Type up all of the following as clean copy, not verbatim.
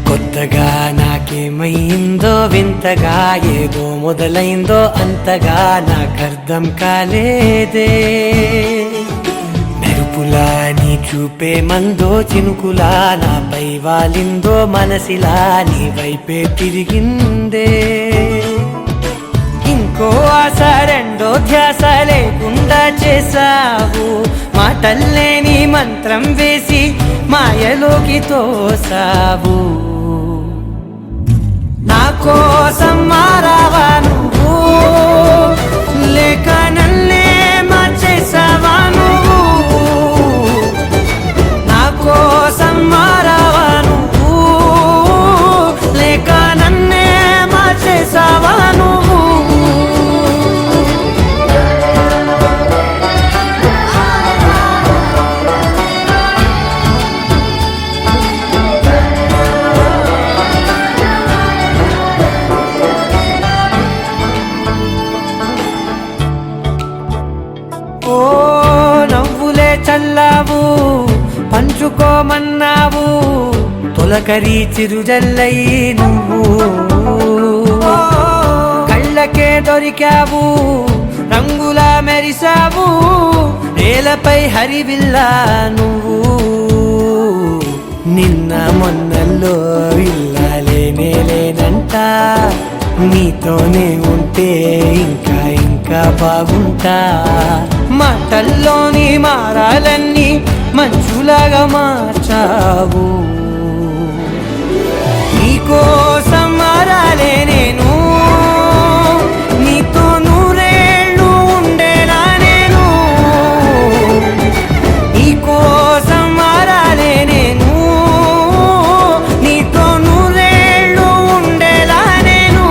కొత్తగా నాకేమైందో వింతగా ఏదో మొదలైందో అంతగా నాకర్థం కాలేదే. మెరుపులా నీ చూపే మందో చినుకులా నాపై వాలిందో మనసిలా నీ వైపే తిరిగిందే. ఇంకో ఆశ రెండో ధ్యాస లేకుండా చేసావు, మాటల్లే నీ మంత్రం వేసి మాయలోకి తోసావు. నా కోసం మారావా నువ్వు, లేక నన్నే మార్చేసావా నువ్వు? నా కోసం మారావా నువ్వు, లేక నన్నే మార్చేసావా నువ్వు? చల్లావు పంచుకోమన్నావు, తొలకరి చిరుజల్లై నువ్వు కళ్ళకే దొరికావు, రంగులా మెరిసావు, నేలపై హరివిల్లా నువ్వు. నిన్న మొన్నల్లో ఇల్లాలేనే లేనంట, నీతోనే ఉంటే ఇంకా ఇంకా బాగుంటా. మాటల్లోని మారాలన్నీ మంచులాగా మార్చావు, నీకోసం మారాలే నేను, నీతో నూరేళ్ళు ఉండేనా నేను. నీకోసం మారాలే నేను, నీతో నూరేళ్ళు ఉండేలా నేను.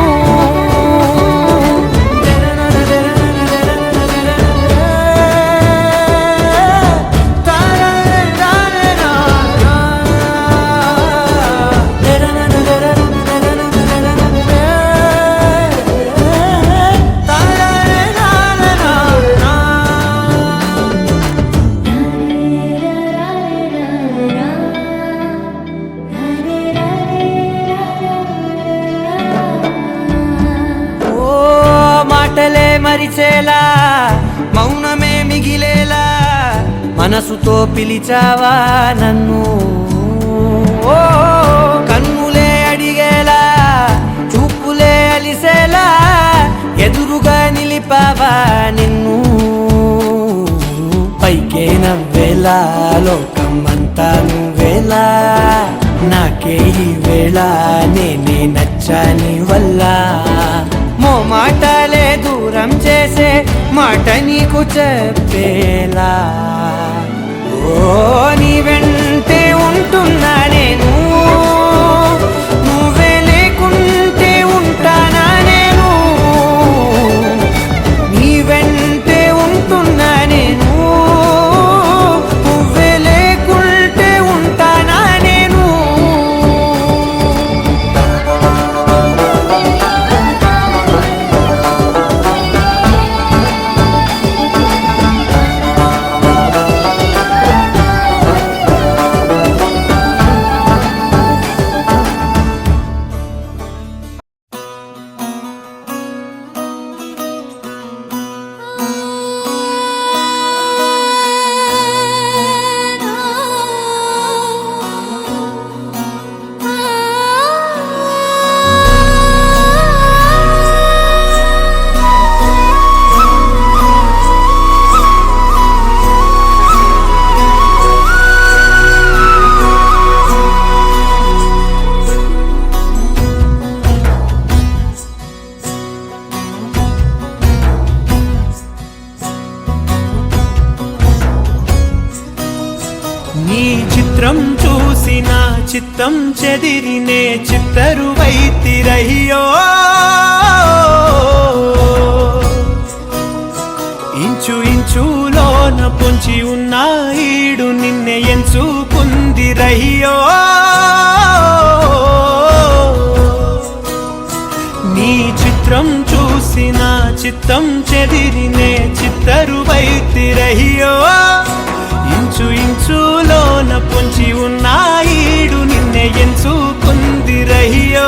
మాటలే మరిచేలా మౌనమే మిగిలేలా మనసుతో పిలిచావా నన్ను. కన్నులే అడిగేలా చూపులే అలిసేలా ఎదురుగా నిలిపావా నిన్ను. పైకే నవ్వేలా లోకం అంతా నువ్వేలా, నాకే ఈ వేళ నేనే నచ్చాని వల్ల. మాటలే దూరం చేసే మాట నీకు చెప్పేలా, ఓ నీ వెంటే ఉంటున్నా నేను, నువ్వే లేకుంటే ఉంటానా నేను. నీ వెంటే ఉంటున్నా నేను, నువ్వే లేకుంటే ఉంటానా నేను. నీ చిత్రం చూసి నా చిత్తం చెదిరినే చిత్తరువైతిరయ్యో ఇంచు ఇంచులోన పొంచి ఉన్న ఈడు నిన్నే ఎంచుకుందిరయ్యో నీ చిత్రం చూసి నా చిత్తం చెదిరినే చిత్తరువైతిరయ్యో ఇంచు ఇంచులోన పొంచి ఉన్న ఈడు నిన్నే ఎంచుకుందిరయ్యో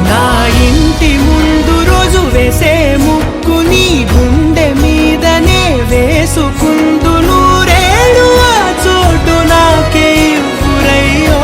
నా ఇంటి ముందు రోజు వేసే ముక్కు నీ గుండె మీదనే వేసుకుందు నూరేడు ఆ చోటు నాకే ఇవ్వురయ్యో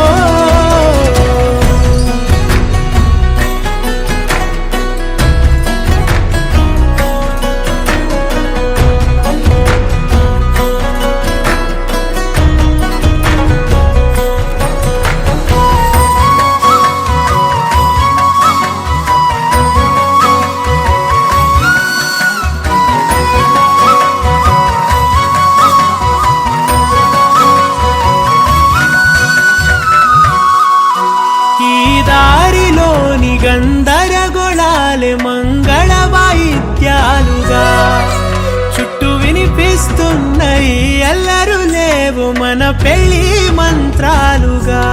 గందరగోళాలే మంగళ వాయిద్యాలుగా చుట్టూ వినిపిస్తున్నాయి అల్లరు లేవు మన పెళ్లి మంత్రాలుగా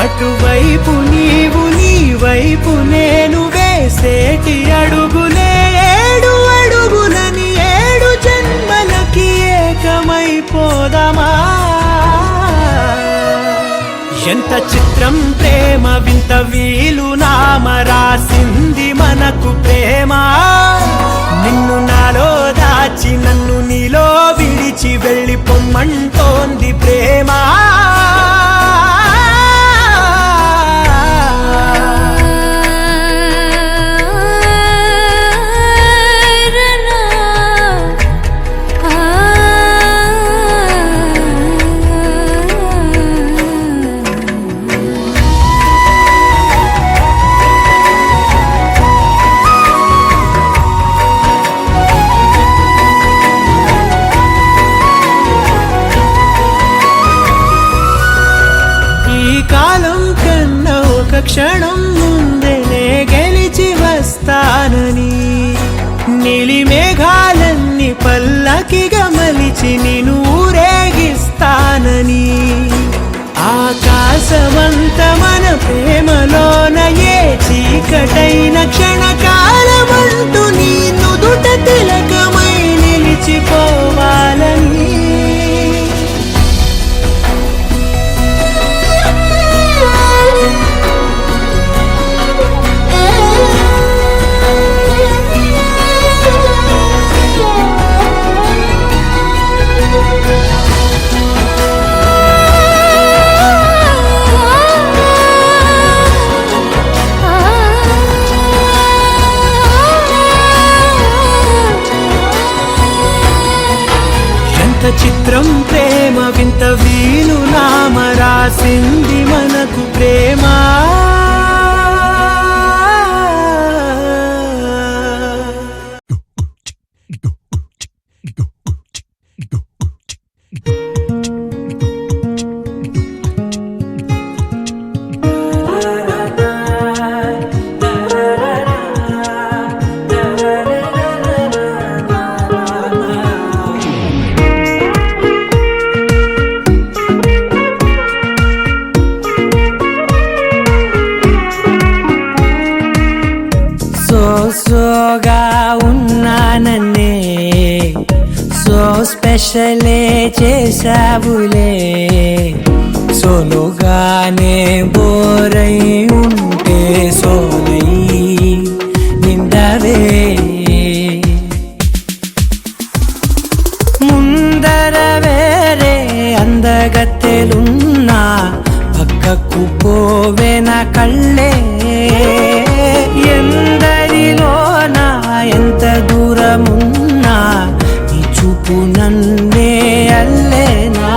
అటువైపు నీవు నీ వైపు నేను వేసేటి అడుగులే ఏడు అడుగులని ఏడు జన్మలకి ఏకమైపోదామా ఎంత చిత్రం ప్రేమ వింత వీలు నామ రాసింది మనకు ప్రేమ నిన్ను నాలో దాచి నన్ను నీలో విడిచి వెళ్ళిపోమ్మంటోంది ప్రేమ క్షణం ముందేనే గెలిచి వస్తానని నీలి మేఘాలన్నీ పల్లకిగా మలిచి నిన్ను ఊరేగిస్తానని ఆకాశమంత మన ప్రేమలోన ఏ చీకటైన క్షణకాలమంటూ నీ నుదుట తిలకమై నిలిచిపోవాలని చిత్రం ప్రేమ వింత వీలు నామ రాసింది మనకు ప్రేమ సోగా ఉన్నానన్నే సో స్పెషలే చేసావులే సోలోగానే బోరై ఉంటే సోలై నిండవే ముందర వేరే అందగత్తెలున్నా పక్కకు పోవే నా కళ్ళే ఎందరిలోనా ఎంత దూరమున్నా నీ చూపు నన్నే అల్లేనా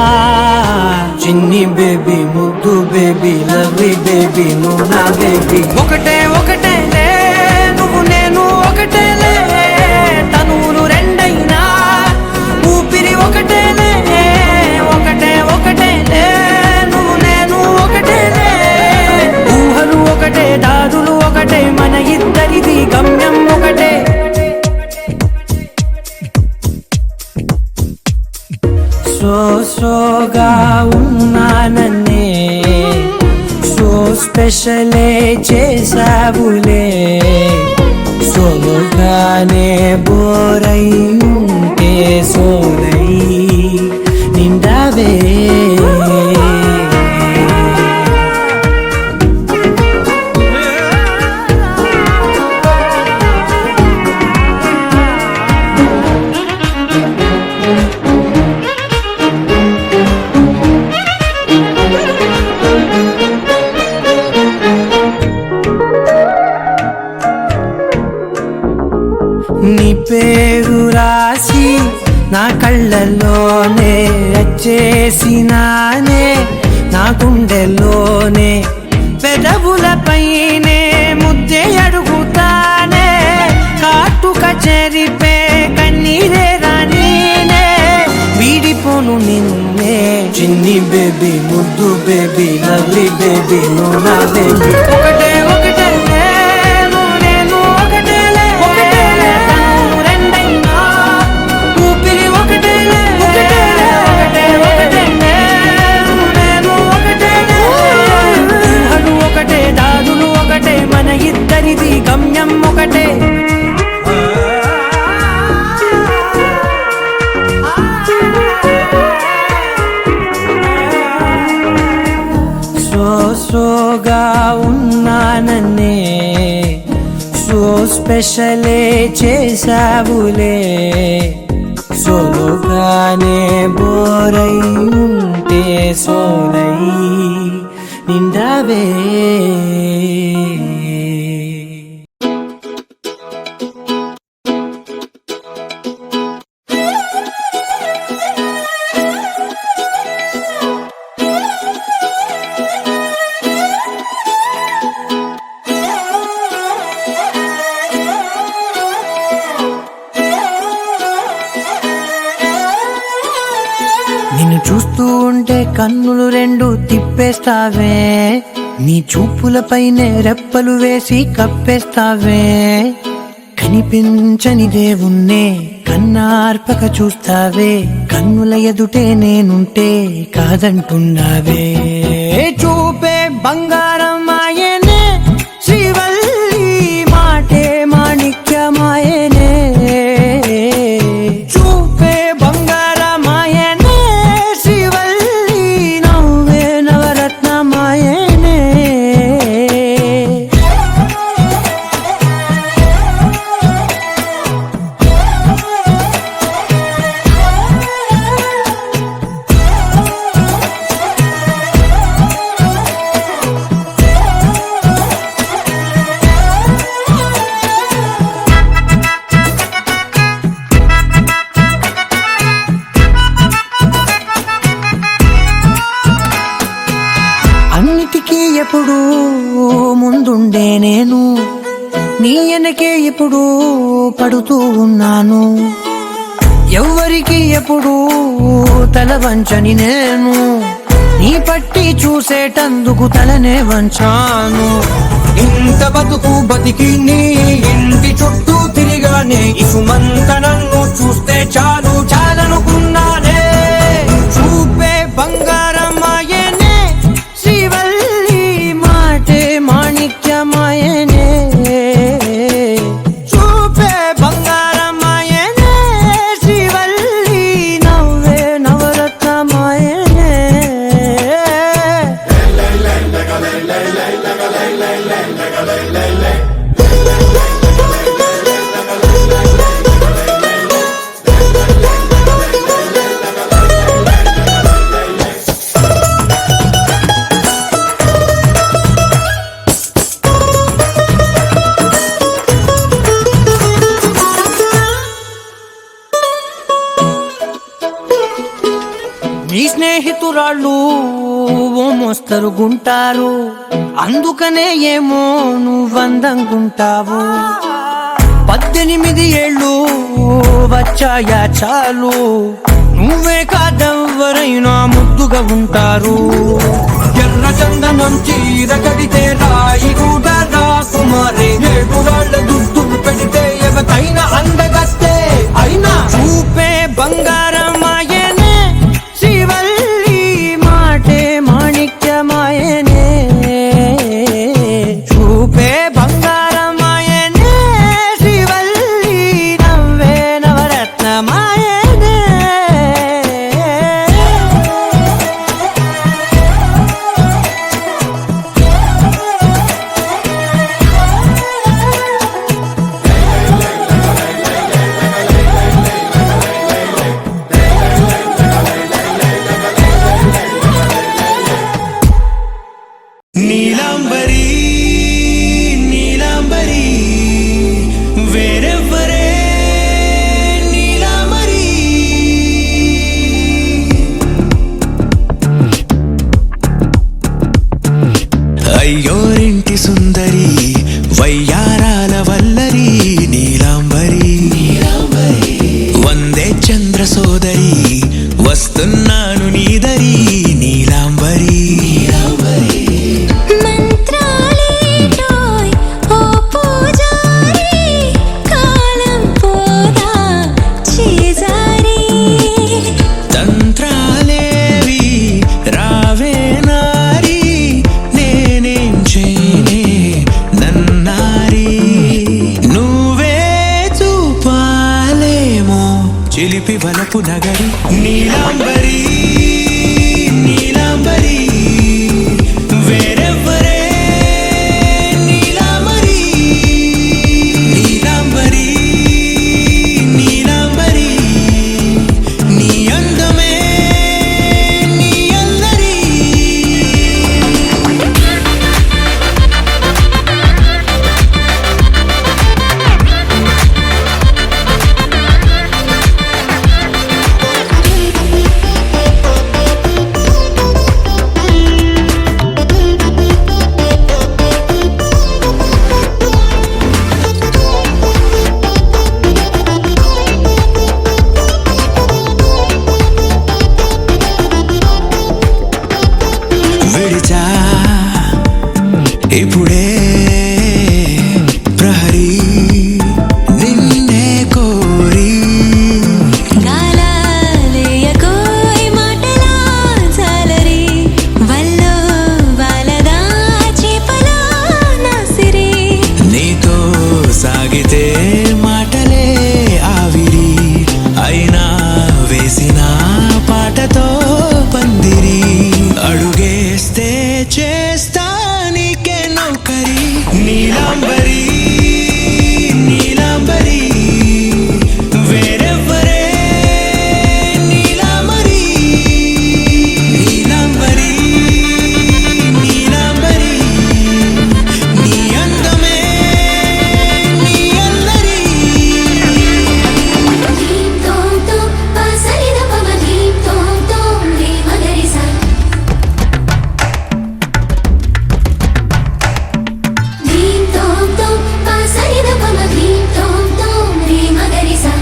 చిన్ని బేబీ ముద్దు బేబీ లవ్లీ బేబీ నువ్వు నా బేబీ ఒకటే ఒకటేలే నువ్వు నేను ఒకటేలే తనువులు రెండైనా ఊపిరి ఒకటేలే ఒకటే సోగా ఉన్నానన్నే సో స్పెషలే చేసావులే సోలోగానే బోరై ఉంటే సోలై నిండావే నీ పేరు రాసి నా కళ్ళల్లోనే వచ్చేసినానే నా గుండెల్లోనే పెదవులపైనే ముద్దే అడుగుతానే కాటుక చెరిపే కన్నీరే రానీనే వీడిపోను నిన్నే చిన్ని బేబీ ముద్దు బేబీ లవ్లీ బేబీ నువ్వు నా బేబీ ఒకటే ఒకటే మన ఇద్దరిది గమ్యం ఒకటే సోగా ఉన్నానన్నే సో స్పెషలే చేసావులే సోలోగానే బోరై ఉంటే సోలై నిండావే నిన్ను చూస్తూ ఉంటే కన్నులు రెండు తిప్పేస్తావే నీ చూపులపైనే రెప్పలు వేసి కప్పేస్తావే కనిపించని దేవుణ్ణే కన్నార్పక చూస్తావే కన్నుల ఎదుటే నేనుంటే కాదంటున్నావే చూపే బంగారం ఆయనే శ్రీవల్లి మాటే మాణిక్యమాయనే చూపే బంగారమాయనే శ్రీవల్లి నవ్వే నవరత్నమాయనే అన్నిటికీ ఎప్పుడు ముందుండే నేను నీ వెనకే ఎప్పుడు పడుతూ ఉన్నాను ఎవ్వరికి ఎప్పుడు తల వంచని నేను నీ పట్టి చూసేటందుకు తలనే వంచాను ఇంత బతుకు బతికి నీ ఇంటి చుట్టూ తిరిగానే ఇసుమంత నన్ను చూస్తే చాలు చాలనుకున్నానే చూపే బంగారమాయనే శ్రీవల్లి మాటే మాణిక్యమాయనే చూపే బంగారమాయనే శ్రీవల్లి నవ్వే నవరత్నమాయనే నీ స్నేహితురాళ్ళు ఓ మోస్తరుగుంటారు అందుకనే ఏమో నువ్వందంగుంటావు 18 ఏళ్ళు వచ్చాయా చాలు నువ్వే కాదెవ్వరైనా ముద్దుగా ఉంటారు ఎర్ర చందనం చీర కడితే రాయి కూడా రాకుమారే 7 రాళ్ళ దుద్దులు పెడితే ఎవరైనా అందగస్తే అయినా చూపే బంగారమాయనే శ్రీవల్లి సుందరి వయ్యారాల వల్లరి నీలాంబరి వందే చంద్ర సోదరి వస్తున్నాను నీదరి నీలాంబరి మంత్రాలేటోయ్ ఓ పూజారి కాలం పోదా చేజారి తంత్రాలేవి రావే నారి నేనేం చేయనే నన్నారి నువ్వే చూపాలేమో చిలిపి వలపు నగరి నీలాంబరి నీలాంబరి వేరెవ్వరే నీలాంబరి నీలాంబరి నీలాంబరి నీ అందమే నీ అల్లరి విడిచా ఇప్పుడే ప్రహరీ నిన్నే కోరి గాలాలేయకోయ్ మాటలా జాలరి వల్లో వాలదా చేపలా నాసిరి నీతో సాగితే మాటలే ఆవిరి అయినా వేసిన పాటతో పందిరి అడుగేస్తే చేస్తా నీకే నౌకరి నీలాంబరి నీలాంబరి వేరెవ్వరే నీలాంబరి నీలాంబరి నీలాంబరి నీ అందమే నీ అల్లరి ధీం తోం తోం పసరిద పమ ధీం తోం తోం రే మగరిసా ధీం తోం తోం పసరిద పమ ధీం తోం తోం రే మగరిసా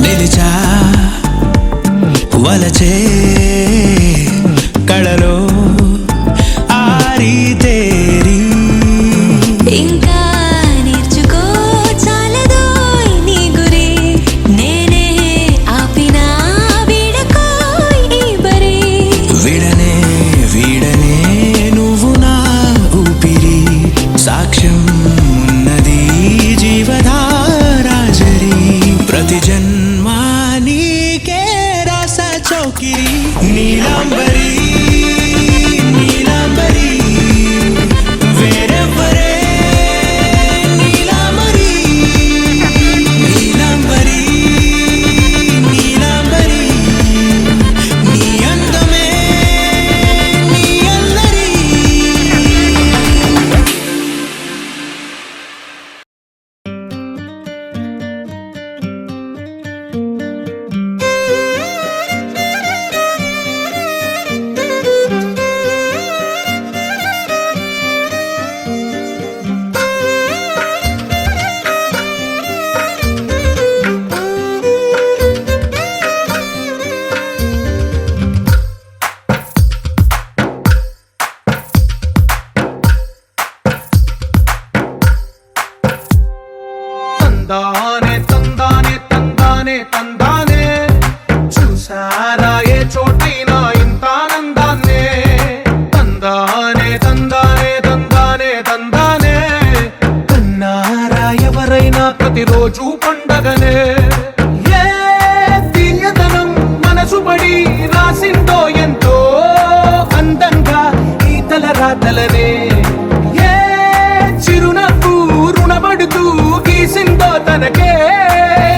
నిలిచా వలచే కళలో ఆరి తేరి ఇంకా నేర్చుకో చాలదోయ్ నీ గురి నేనే ఆపినా వీడకోయ్ ఈ బరి విడనే వీడనే నువ్వు నా ఊపిరి సాక్ష్యం ఉన్నది జీవధారాజరి ప్రతి జన్మా నీకే రస చౌకిరి నీలాంబరి నీలాంబరి వేరెవ్వరే నీలాంబరి నీలాంబరి నీలాంబరి నీ అందమే నీ అల్లరి తందానే తందానే తందానే తందానే చూసారా ఏ చోటైనా ఇంత ఆనందాన్నే తందానే తందానే తందానే తందానే కన్నారా ఎవరైనా ప్రతిరోజు పండగనే ఏ తీయదనం మనసు పడి రాసిందో ఎంతో అందంగా ఈ తల రాతలనే ఏ చిరునవ్వు రుణపడుతూ గీసిందో తనకే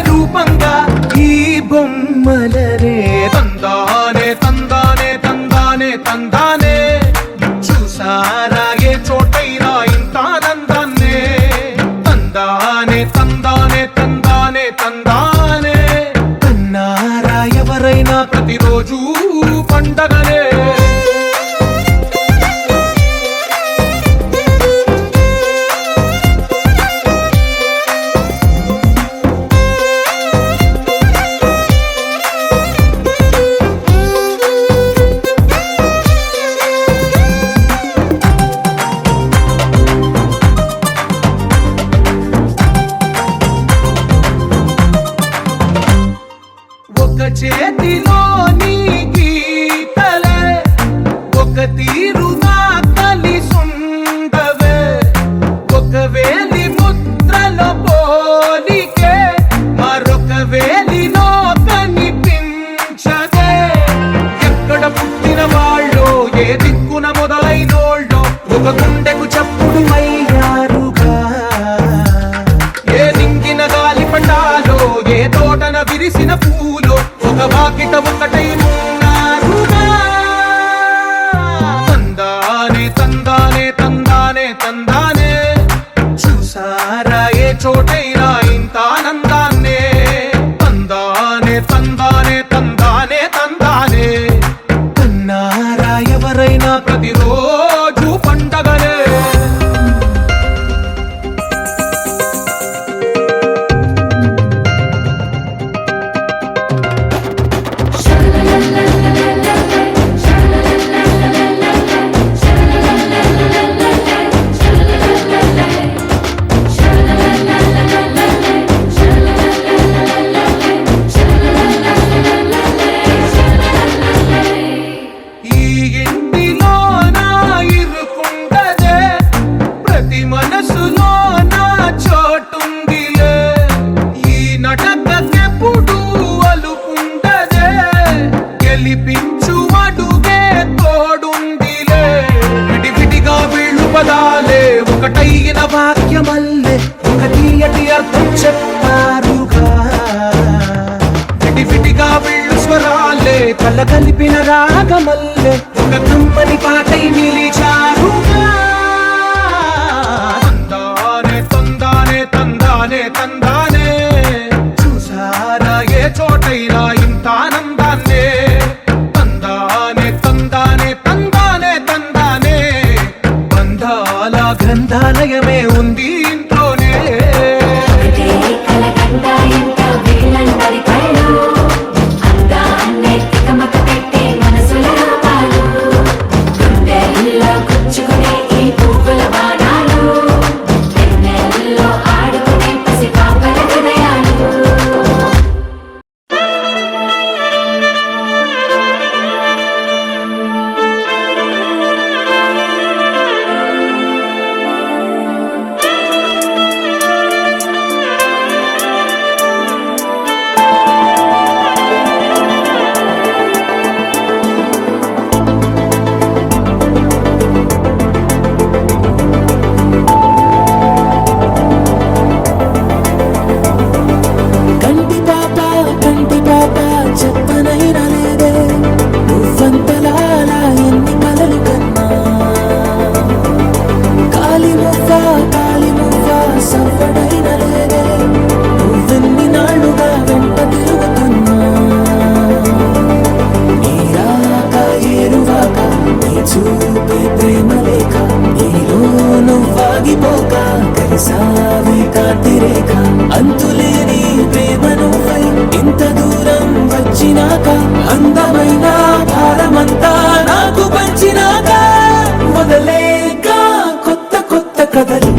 రూపంగా ఈ బొమ్మ చేతిలోని గీతలే ఒక తీరుగా కలిసుండవే ఒక వేలి ముద్రలో పోలికే మరొక వేలిలో కనిపించదే ఎక్కడ పుట్టిన వాళ్ళో ఏ దిక్కున మొదలైనోళ్ళో ఒక గుండెకు చప్పుడు అయ్యారుగా ఏ నింగిన గాలి పటాలో ఏ తోటన విరిసిన పూలో ఒక వాకిట ఒకటై ఉన్నారుగా తందానే తందానే తందానే తందానే చూసారా ఏ చోటైనా ఇంత ఆనందాన్నే తందానే తందానే తందానే తందానే కన్నారా ఎవరైనా ప్రతిరోజు పండగనే ఈ ఇంటిలో నా ఇరుకుండదే ప్రతి మనసులో నా చోటుందిలే ఈ నటకెప్పుడు అలుకుండదే గెలిపించు అడుగే తోడుందిలే విడివిడిగా వీళ్ళు పదాలే ఒకటైన వాక్యమల్లే ఒక తీయటి అర్థం చెప్పారుగా విడివిడిగా వీళ్ళు స్వరాలే కల కలిపిన రాగమల్లే ఒక కమ్మని పాటై నిలిచారుగా తందానే తందానే తందానే తందానే చూసారా ఏ చోటైనా ఇంత ఆనందాన్నే తందానే తందానే తందానే తందానే బంధాల గ్రంథాలయమే ఉంది ఇంట్లోనే ఒకటే కలకండ ఇంట వీళ్ళందరి కళ్ళు అందాన్నే తికమక పెట్టే మనసుల రూపాలు గుండెల్లో గుచ్చుకునే ఈ పువ్వుల బాణాలు వెన్నెల్లో ఆడుకునే పసి పాపల హృదయాలు కంటి పాప చెప్పనైనా లేదే నువ్వంతలాలా ఎన్ని కలలు కన్నా కాలి మువ్వ సవ్వడైన లేదే నువ్వెన్ని నాళ్ళుగా వెంట తిరుగుతున్నా నీరాక ఏరువాక నీ చూపే ప్రేమ లేక నీలో నువ్వాగిపోక కలిసావే కాంతిరేఖ అంతులేని ప్రేమ నువ్వై ఇంత దూరం వచ్చినాక అందమైన భారమంతా నాకు పంచినాక మొదలేక కొత్త కొత్త కథలు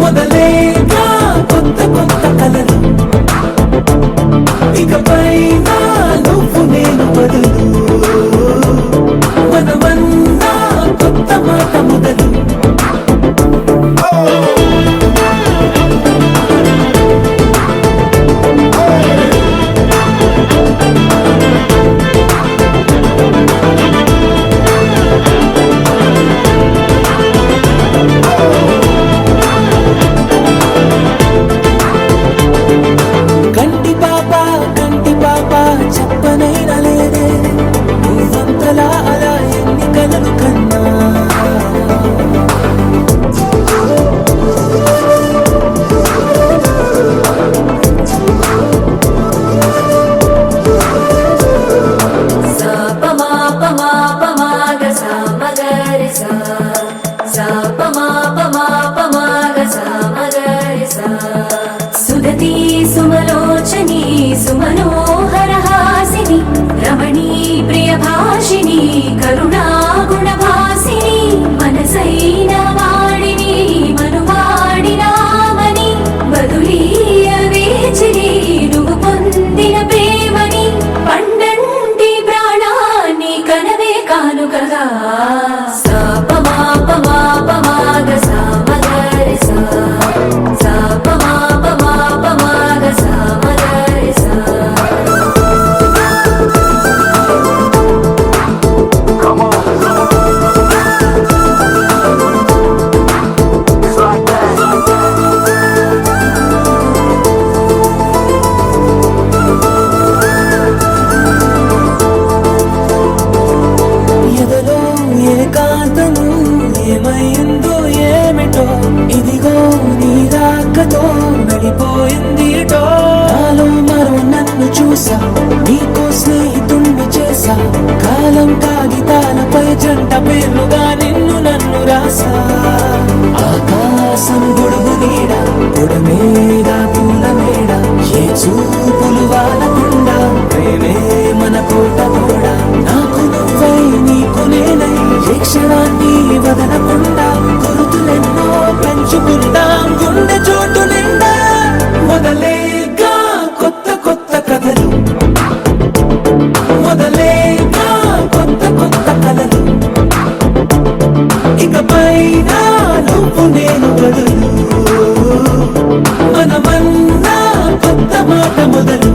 మొదలేక కొత్త కొత్త కలలు ఇకపై నువ్వు నేను బదులు మనమన్నా కొత్త మాట మొదలు మనతో వెళ్ళిపోయింది ఎటో. నాలో మరో నన్ను చూసా, నీకో స్నేహితుణ్ణి చేసా. కాలం కాగితాలపై జంట పేర్లుగా నిన్ను నన్ను రాసా. ఆకాశం గొడుగు నీడ, పొడమేడ పూల మేడ. ఏ చూపులు వాలకుండా ప్రేమే మన కోట తోడ. నాకు నువ్వై నీకు నేనై ఏ క్షణాన్ని వదలకుండా గుర్తులెన్నో పెంచుకుందాం గుండె చోటు నిండా. మొదలేగా కొత్త కొత్త కథలు, మొదలేగా కొత్త కొత్త కథలు. ఇకపైన నువ్వు నేను బదులు, మనమన్నా కొత్త మాట మొదలు.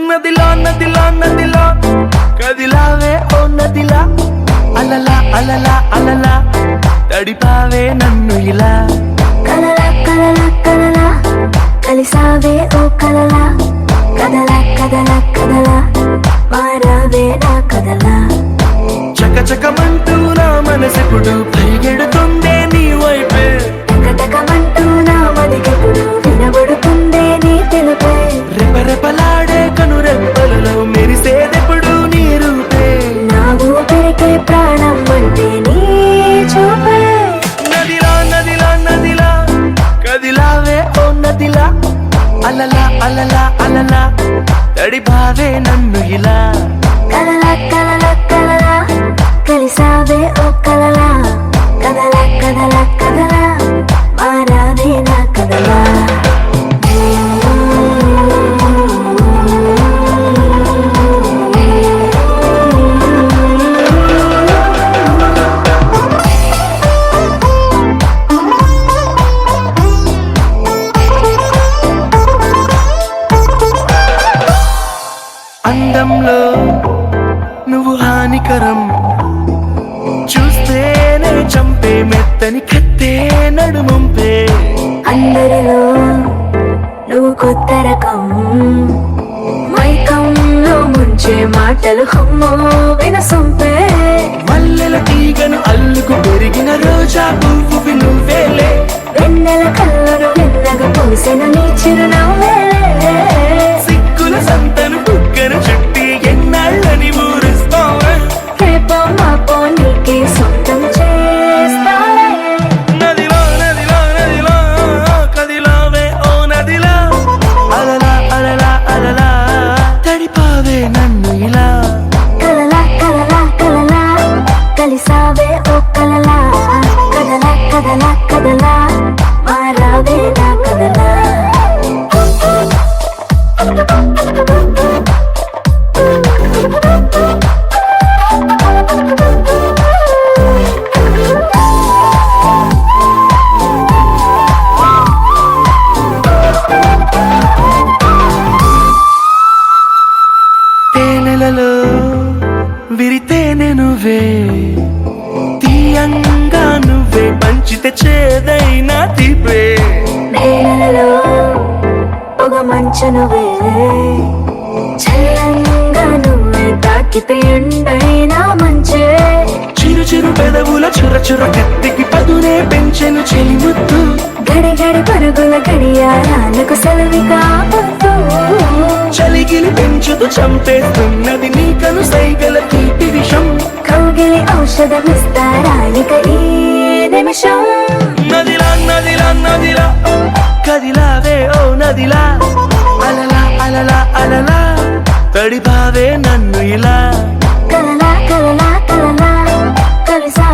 నదిలా నదిలా నదిలా కదిలావే ఓ నదిలా. అలలా అలలా అలలా తడిపావే నన్ను ఇలా. కలలా కలలా కలలా కలిసావే ఓ కలలా. కదలా కదలా కదలా మారావే నా కదలా. చకచకమంటూ నా మనసెప్పుడు పరిగెడుతుందే నీ వైపే. టకటకమంటూ నా మదికెప్పుడు వినబడుతుందే నీ తెలుపే. రెపరెపలాడే కనురెప్పలలో మెరిసేదెప్పుడు నీ రూపే. నా ఊపిరికే ప్రాణం అంటే నీ చూపే. నదిలా నదిలా నదిలా కదిలావే ఓ నదిలా. అలలా అలలా అలలా తడిపావే నన్ను ఇలా. కలలా కలలా కలలా కలిసావే ఓ కలలా. కదలా కదలా కదలా మారావే నా కదలా. అందంలో నువ్వు హానికరం, చూస్తేనే చంపే మెత్తని కత్తే నడుమంపే. అందరిలో నువ్వు కొత్త రకం, మైకంలో ముంచే మాటలు హమ్మో వినసొంపే. మల్లెల తీగను అల్లుకు పెరిగిన రోజా పువ్వు నువ్వేలే. వెన్నెల కళ్ళను వెన్నగా పూసిన నీ చిరునవ్వేలే. సిగ్గుల సంతను బుగ్గను చుట్టి ఎన్నాళ్ళని ఊరిస్తావే. రేపో మాపో నీకే సొంతం చేస్తాలే. నదిలా నదిలా నదిలా కదిలావే ఓ నదిలా. అలలా అలలా అలలా తడిపావే నన్ను ఇలా. కలలా కలలా కలలా కలిసావే ఓ కలలా. కదలా కదలా కదలా మారావే నా కదలా. తేనెలలో విరితేనె నువ్వే, తీయంగా నువ్వే పంచితే చేదైనా తీపే. నేలలో ఒక మంచు నువ్వే, చల్లంగా నువ్వే తాకితే ఎండైనా మంచే. చిరు చిరు పెదవుల చుర చుర కత్తికి పదునే పెంచెను చెలిముద్దు. గడి గడి పరుగుల గడియారాలకు సెలవిగా పొద్దు. చలిగిలి పెంచుతూ చంపేస్తున్నది నీ కను సైగల తీపి విషం. కౌగిలి ఔషధమిస్తారానిక ఈ నిమిషం. నదిలా నదిలా నదిలా కదిలావే ఓ నదిలా. అలలా అలలా అలలా తడిపావే నన్ను ఇలా. కలలా కలలా కలలా కలిసా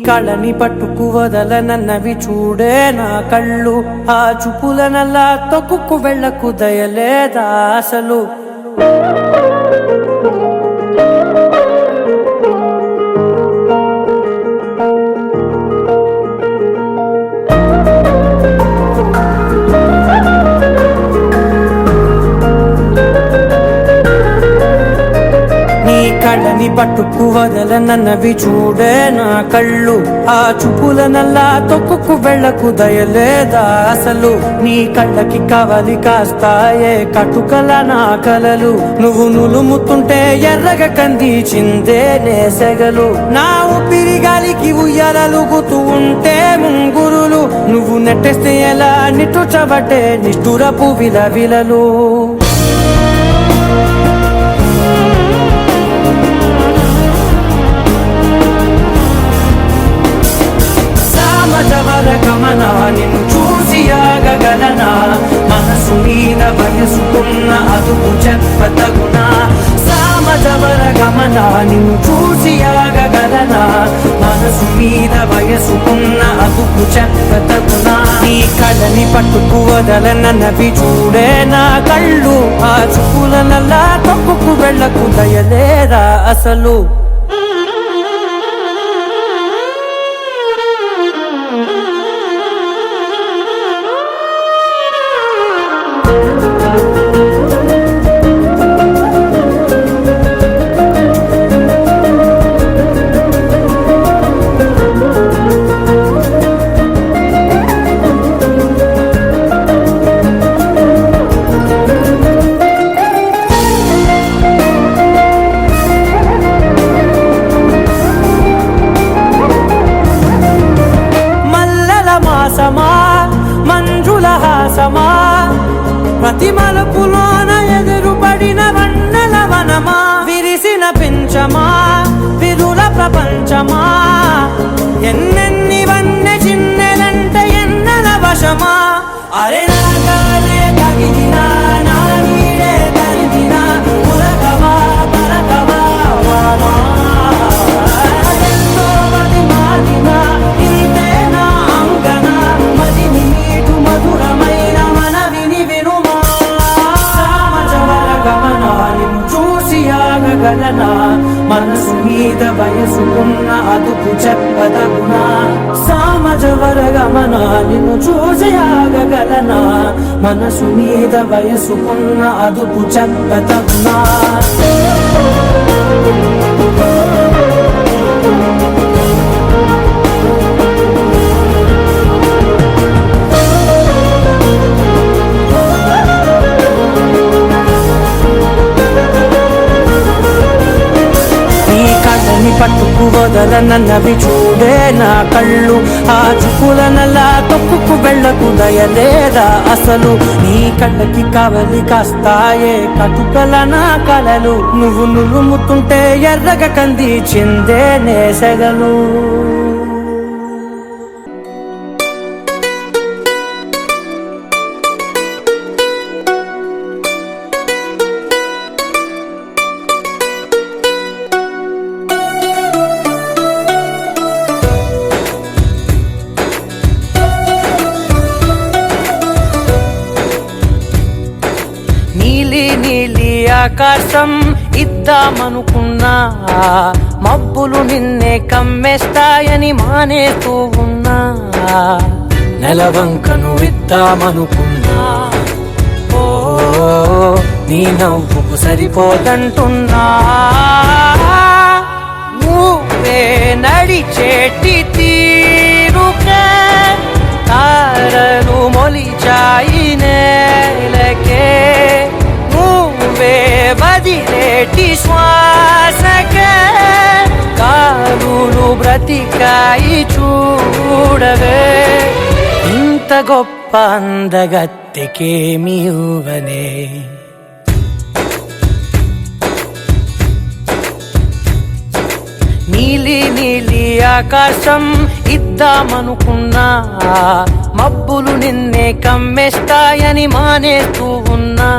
కళ్ళని పట్టుకు వదలనన్నవి చూడే నా కళ్ళు, ఆ చూపులనల్లా తొక్కుకు వెళ్ళకు దయలేదా అసలు. కళ్ళని పట్టుకు వదలనన్నవి చూడే నా కళ్ళు, ఆ చూపులనల్లా తొక్కుకు వెళ్ళకు దయలేదా అసలు. నీ కళ్ళకి కవలి కాస్తాయే కటుకల నా కలలు, నువ్వు నులుముతుంటే ఎర్రగ కందిచిందే నేసెగలు. నా ఊపిరి గాలికి ఉయ్యాలలుగుతూ ఉంటే ముంగురులు, నువ్వు నెట్టేస్తే ఎలా నిట్టుచబట్టే నిష్ఠురపు విలవిలలు. గమనా నిన్ను చూసి ఆగగలనా, మనసు మీద వయసుకున్న అదుపు చెప్పతగునా. సామజవర గమనా నిన్ను చూసి ఆగగలనా, మనసు మీద వయసుకున్న అదుపు చెప్పతగునా. నీ కళ్ళని పట్టుకు వదలనన్నవి చూడే నా కళ్ళు, ఆ చూపులనల్లా తప్పుకు వెళ్ళకు దయలేరా అసలు. మంజుల హాసమా ప్రతి మలుపులోన ఎదురుపడిన వన్నెల వనమా, విరిసిన పించమా విరుల ప్రపంచమా, ఎన్నెన్ని వన్నె చిన్నెలంటే ఎన్నెల వశమా. అరే నాగాలే తగిలినా నా నీడే తరిగినా పులకవా పలకవా వామా, ఎంతో మది మారినా ఇంతే నా అంగన, మదిని మీటు మధురమైన మనవిని వినుమా. సామజవర గమనా నిన్ను చూసి ఆగగలనా, మనసు మీద వయసుకున్న అదుపు చెప్పదగునా. సామజవర గమనా నిన్ను చూసి ఆగగలనా, మనసు మీద వయసుకున్న అదుపు చెప్పదగునా. పట్టుకు వదలనన్నవి చూడే నా కళ్ళు, ఆ చూపులనల్లా తొక్కుకు వెళ్ళకు దయలేదా అసలు. నీ కళ్ళకి కవలి కాస్తాయే కటుకల నా కలలు, నువ్వు నులుముతుంటే ఎర్రగ కందిచిందే నేసెగలు. నీలి ఆకాశం ఇద్దామనుకున్నా, మబ్బులు నిన్నే కమ్మేస్తాయని మానేస్తూ ఉన్నా. నెలవంకను ఇద్దామనుకున్నా, ఓ నీ నవ్వుకు సరిపోదంటున్నా. నువ్వే నడిచేటి తీరుకే తారలు మొలిచాయి నేలకే, నువ్వే వదిలేటి శ్వాసకే కారులు బ్రతికాయి చూడవే. ఇంత గొప్ప అందగత్తెకేమి ఇవ్వనే, నీలి ఆకాశం ఇద్దామనుకున్నా, మబ్బులు నిన్నే కమ్మేస్తాయని మానేస్తూ ఉన్నా.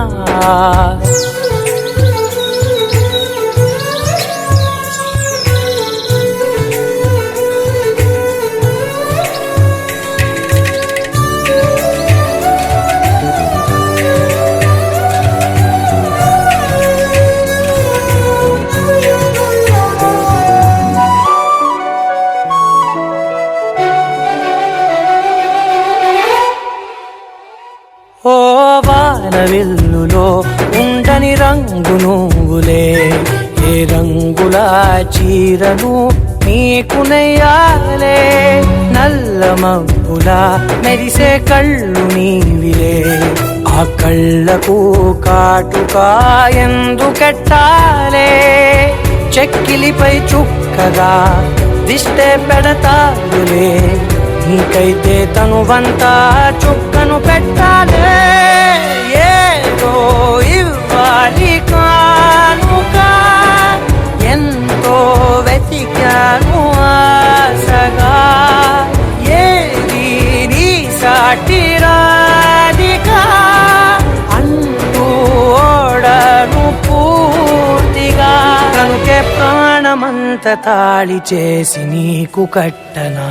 హరితవిల్లులో ఉండని రంగు నువ్వులే. ఏ రంగుల చీరను నీకు నెయ్యాలే, నల్ల మబ్బుల మెరిసే కళ్ళు నీవిలే. ఆ కళ్ళకు కాటుకా ఎందుకెట్టాలే, చెక్కిలిపై చుక్కగా దిష్టే పెడతాయులే. నీకైతే తనువంతా చుక్కను పెట్టాలే, ఏదో ఇవ్వాలి కానుక. ఎంతో వెతికాను ఆశగా, ఏది నీ సాటి రాధిక అంటూ ఓడను పూర్తిగా. కనుకే ప్రాణమంత తాళి చేసి నీకు కట్టనా.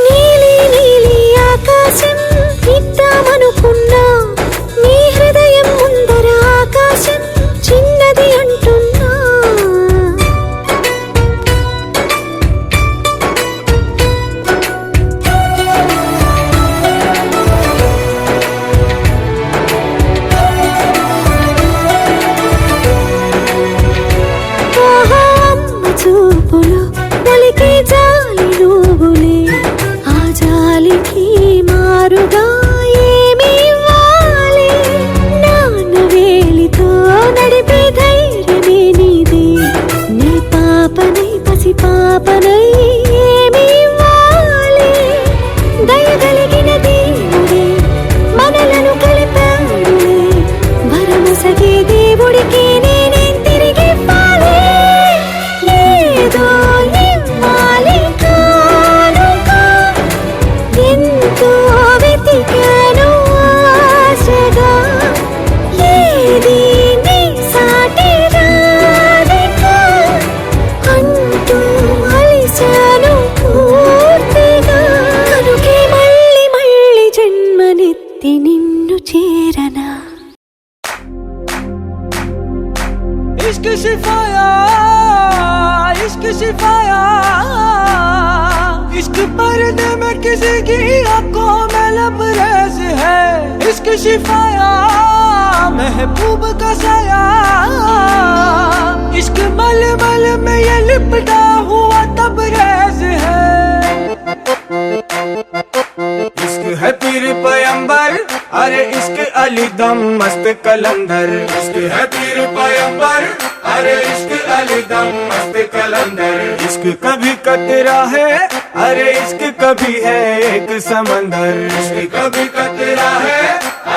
నీలి నీలి ఆకాశం ఇద్దామనుకున్నా, నీ హృదయం ముందర ఆకాశం చిన్నది అంటున్నా. ఆహా, అమ్మ చూపులో పలికే జాలి నువ్వులే. ఆ జాలికి మారుగా ఏమి ఇవ్వాలి, నాన్న వేలితో నడిపే ధైర్యమే నీదే. నీ పాపనై పసి పాపనై ఏమి ఇవ్వాలి, దయగలిగిన దేవుడే మనలను కలిపాడులే. భరమసగే దేవుడికి నేనేం తిరిగి ఇవ్వాలి, ఏదో ఇవ్వాలి కానుక. ఎంతో వెతికాను ఆశగా, ఏది నీ సాటి రాధిక అంటూ అలిశాను పూర్తిగా. కనుకే మళ్ళీ మళ్ళీ జన్మనెత్తి నిన్ను చేరనా. इश्क सिफाया, इश्क सिफाया, इश्क पर्दे में किसी की आंखों में लबरेज है. इश्क सिफाया, महबूब का साया, इश्क मलमल में ये लिपटा हुआ तबरेज है. इश्क है पीर पैगंबर, अरे इश्क अली दम मस्त कलंदर. इश्क है पीर पैगंबर, अरे इश्क अली दम मस्त कलंदर. इश्क कभी कतरा है, अरे इश्क कभी है एक समंदर. इश्क कभी कतरा है,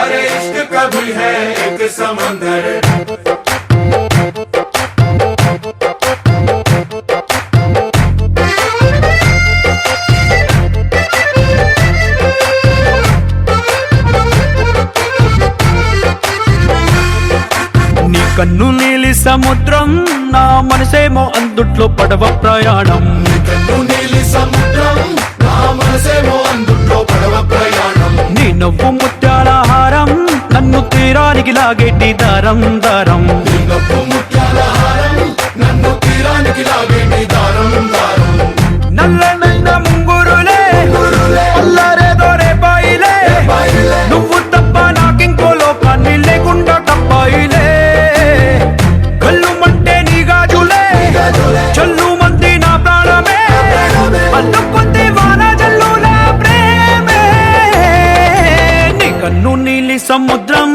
अरे इश्क कभी है एक समंदर. నీ కన్ను నీలి సముద్రం, నా మనసేమో అందుట్లో పడవ ప్రయాణం. కన్ను నీలి సముద్రం, నా మనసేమో అందుట్లో పడవ ప్రయాణం. నీ నవ్వు ముత్యాల హారం, నన్ను తీరానికి లాగేటి దారం దారం. నీ నవ్వు ముత్యాల హారం, నన్ను తీరానికి లాగేటి దారం దారం. నల్లనైన ముంగురులే అల్లారేదో రేపాయిలే, నువ్వు తప్ప నాకింకో లోకాన్ని లేకుండా టప్పాయిలే. కళ్ళు మంటే నీ గాజులే, చల్లు మంది నా ప్రాణమే, పల్లు పొంది వాన జల్లుల ప్రేమే. నీ కన్ను నీలి సముద్రం,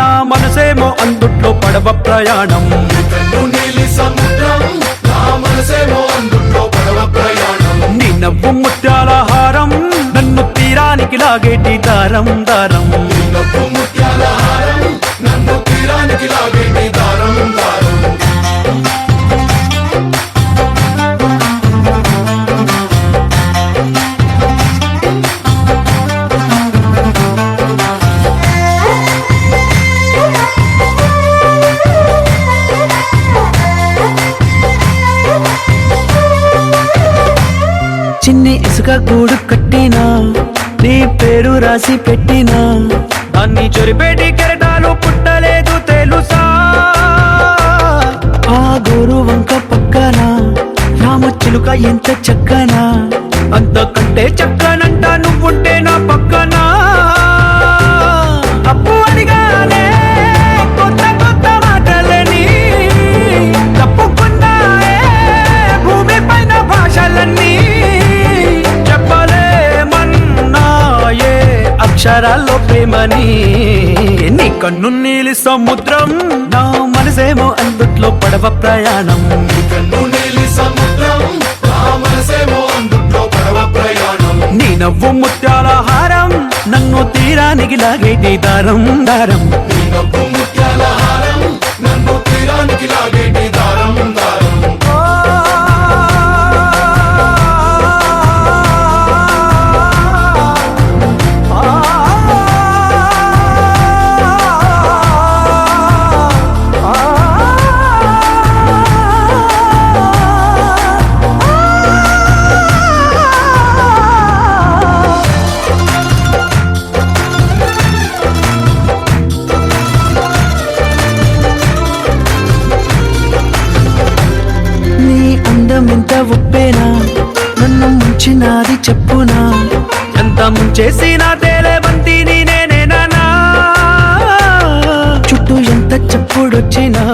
నా మనసేమో అందుట్లో పడవ ప్రయాణం. కన్ను నీలి సముద్రం, నా మనసేమో అందుట్లో పడవ ప్రయాణం. నీ నవ్వు ముత్యాల హారం, నన్ను తీరానికి లాగేటి దారం దారం. నీ నవ్వు ముత్యాల హారం, నన్ను తీరానికి లాగేటి దారం దారం. చిన్ని ఇసుక గూడు కట్టినా, నీ పేరు రాసి పెట్టినా, దాన్ని చొరిపేటి కెరటాలు పుట్టలేదు తెలుసా. ఆ గోరు వంక పక్కన రామచిలుక ఎంత చక్కనా. అంతకంటే చక్కనంట నువ్వుంటే నా పక్కన. అక్షరాల్లో ప్రేమని నీ కన్ను నీలి సముద్రం నా మనసేమో అందుట్లో పడవ ప్రయాణం నీ నవ్వు ముత్యాల హారం నన్ను తీరానికి లాగేటి దారం దారం ఎంత ఉప్పేనా నన్ను ముంచినాది చెప్పునా ఎంత ముంచేసినా తేలే బంతి నేనేనా చుట్టూ ఎంత చెప్పుడొచ్చినా